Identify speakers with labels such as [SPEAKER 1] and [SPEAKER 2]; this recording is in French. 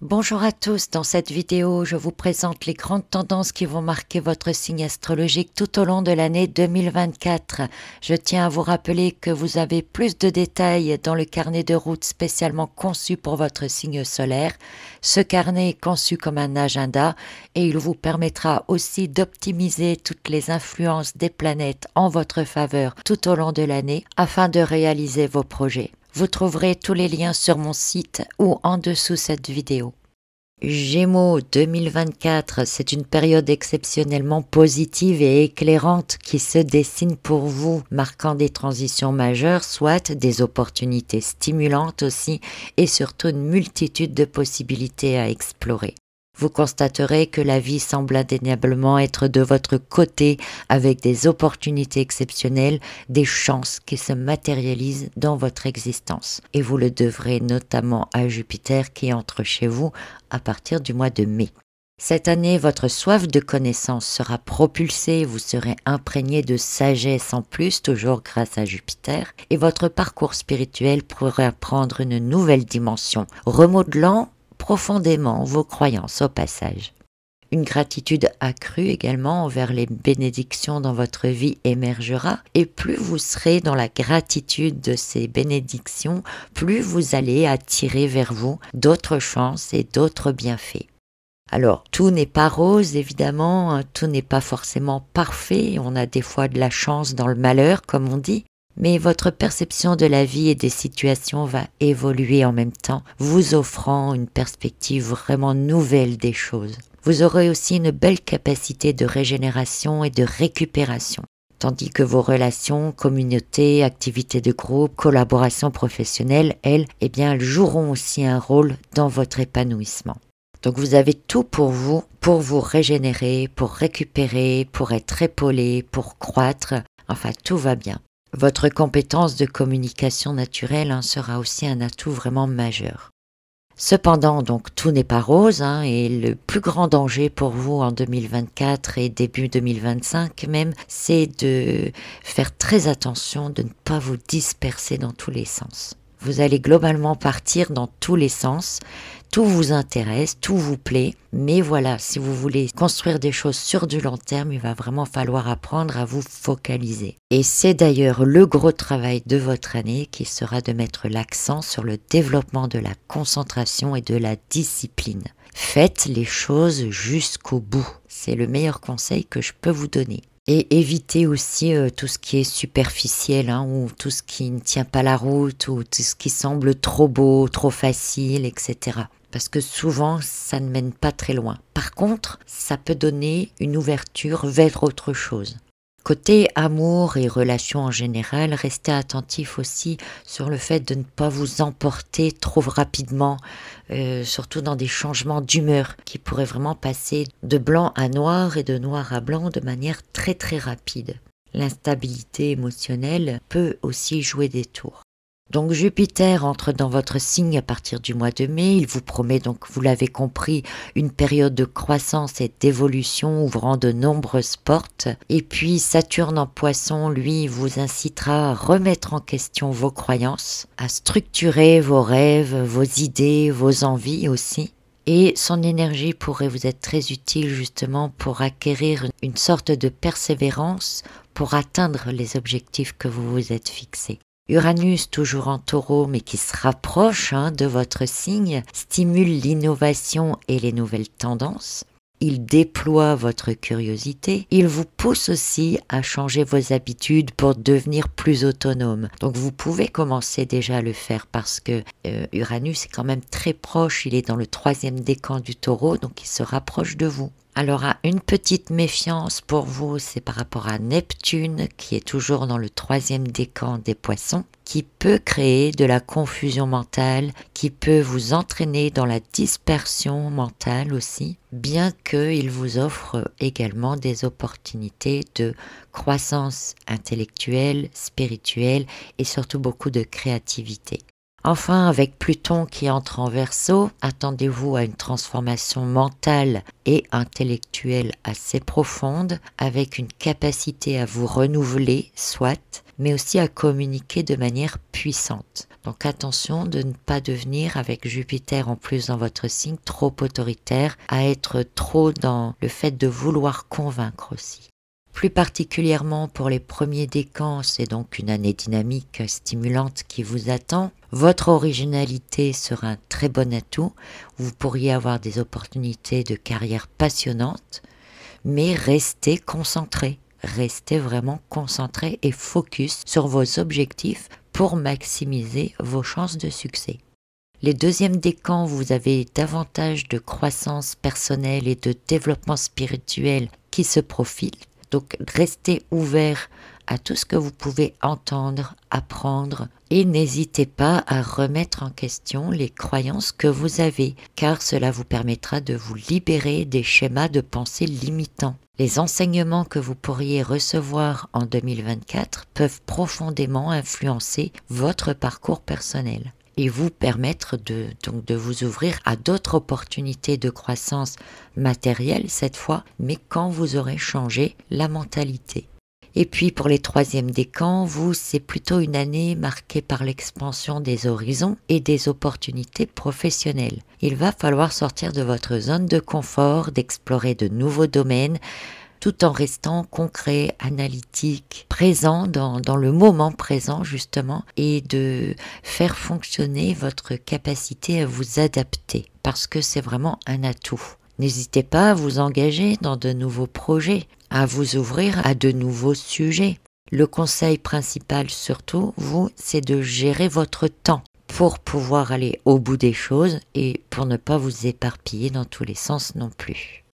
[SPEAKER 1] Bonjour à tous, dans cette vidéo, je vous présente les grandes tendances qui vont marquer votre signe astrologique tout au long de l'année 2024. Je tiens à vous rappeler que vous avez plus de détails dans le carnet de route spécialement conçu pour votre signe solaire. Ce carnet est conçu comme un agenda et il vous permettra aussi d'optimiser toutes les influences des planètes en votre faveur tout au long de l'année afin de réaliser vos projets. Vous trouverez tous les liens sur mon site ou en dessous cette vidéo. Gémeaux 2024, c'est une période exceptionnellement positive et éclairante qui se dessine pour vous, marquant des transitions majeures, soit des opportunités stimulantes aussi, et surtout une multitude de possibilités à explorer. Vous constaterez que la vie semble indéniablement être de votre côté avec des opportunités exceptionnelles, des chances qui se matérialisent dans votre existence. Et vous le devrez notamment à Jupiter qui entre chez vous à partir du mois de mai. Cette année, votre soif de connaissance sera propulsée, vous serez imprégné de sagesse en plus, toujours grâce à Jupiter, et votre parcours spirituel pourra prendre une nouvelle dimension, remodelant profondément vos croyances au passage. Une gratitude accrue également envers les bénédictions dans votre vie émergera et plus vous serez dans la gratitude de ces bénédictions, plus vous allez attirer vers vous d'autres chances et d'autres bienfaits. Alors, tout n'est pas rose évidemment, tout n'est pas forcément parfait, on a des fois de la chance dans le malheur comme on dit, mais votre perception de la vie et des situations va évoluer en même temps, vous offrant une perspective vraiment nouvelle des choses. Vous aurez aussi une belle capacité de régénération et de récupération, tandis que vos relations, communauté, activités de groupe, collaboration professionnelle, elles joueront aussi un rôle dans votre épanouissement. Donc vous avez tout pour vous régénérer, pour récupérer, pour être épaulé, pour croître, enfin tout va bien. Votre compétence de communication naturelle sera aussi un atout vraiment majeur. Cependant, donc tout n'est pas rose et le plus grand danger pour vous en 2024 et début 2025 même, c'est de faire très attention de ne pas vous disperser dans tous les sens. Vous allez globalement partir dans tous les sens, tout vous intéresse, tout vous plaît, mais voilà, si vous voulez construire des choses sur du long terme, il va vraiment falloir apprendre à vous focaliser. Et c'est d'ailleurs le gros travail de votre année qui sera de mettre l'accent sur le développement de la concentration et de la discipline. Faites les choses jusqu'au bout, c'est le meilleur conseil que je peux vous donner. Et évitez aussi tout ce qui est superficiel, ou tout ce qui ne tient pas la route, ou tout ce qui semble trop beau, trop facile, etc. Parce que souvent, ça ne mène pas très loin. Par contre, ça peut donner une ouverture vers autre chose. Côté amour et relations en général, restez attentif aussi sur le fait de ne pas vous emporter trop rapidement, surtout dans des changements d'humeur qui pourraient vraiment passer de blanc à noir et de noir à blanc de manière très très rapide. L'instabilité émotionnelle peut aussi jouer des tours. Donc Jupiter entre dans votre signe à partir du mois de mai, il vous promet donc, vous l'avez compris, une période de croissance et d'évolution ouvrant de nombreuses portes. Et puis Saturne en Poisson, lui, vous incitera à remettre en question vos croyances, à structurer vos rêves, vos idées, vos envies aussi. Et son énergie pourrait vous être très utile justement pour acquérir une sorte de persévérance pour atteindre les objectifs que vous vous êtes fixés. Uranus, toujours en Taureau, mais qui se rapproche de votre signe, stimule l'innovation et les nouvelles tendances. Il déploie votre curiosité. Il vous pousse aussi à changer vos habitudes pour devenir plus autonome. Donc vous pouvez commencer déjà à le faire parce que Uranus est quand même très proche. Il est dans le 3e décan du Taureau, donc il se rapproche de vous. Alors, une petite méfiance pour vous, c'est par rapport à Neptune, qui est toujours dans le 3e décan des Poissons, qui peut créer de la confusion mentale, qui peut vous entraîner dans la dispersion mentale aussi, bien qu'il vous offre également des opportunités de croissance intellectuelle, spirituelle et surtout beaucoup de créativité. Enfin, avec Pluton qui entre en Verseau, attendez-vous à une transformation mentale et intellectuelle assez profonde, avec une capacité à vous renouveler, soit, mais aussi à communiquer de manière puissante. Donc attention de ne pas devenir, avec Jupiter en plus dans votre signe, trop autoritaire, à être trop dans le fait de vouloir convaincre aussi. Plus particulièrement pour les premiers décans, c'est donc une année dynamique, stimulante qui vous attend. Votre originalité sera un très bon atout. Vous pourriez avoir des opportunités de carrière passionnantes, mais restez concentré. Restez vraiment concentré et focus sur vos objectifs pour maximiser vos chances de succès. Les deuxièmes décans, vous avez davantage de croissance personnelle et de développement spirituel qui se profilent. Donc restez ouvert à tout ce que vous pouvez entendre, apprendre et n'hésitez pas à remettre en question les croyances que vous avez car cela vous permettra de vous libérer des schémas de pensée limitants. Les enseignements que vous pourriez recevoir en 2024 peuvent profondément influencer votre parcours personnel et vous permettre de vous ouvrir à d'autres opportunités de croissance matérielle cette fois, mais quand vous aurez changé la mentalité. Et puis pour les troisièmes décans, vous, c'est plutôt une année marquée par l'expansion des horizons et des opportunités professionnelles. Il va falloir sortir de votre zone de confort, d'explorer de nouveaux domaines, tout en restant concret, analytique, présent dans le moment présent justement, et de faire fonctionner votre capacité à vous adapter, parce que c'est vraiment un atout. N'hésitez pas à vous engager dans de nouveaux projets, à vous ouvrir à de nouveaux sujets. Le conseil principal surtout, vous, c'est de gérer votre temps pour pouvoir aller au bout des choses et pour ne pas vous éparpiller dans tous les sens non plus.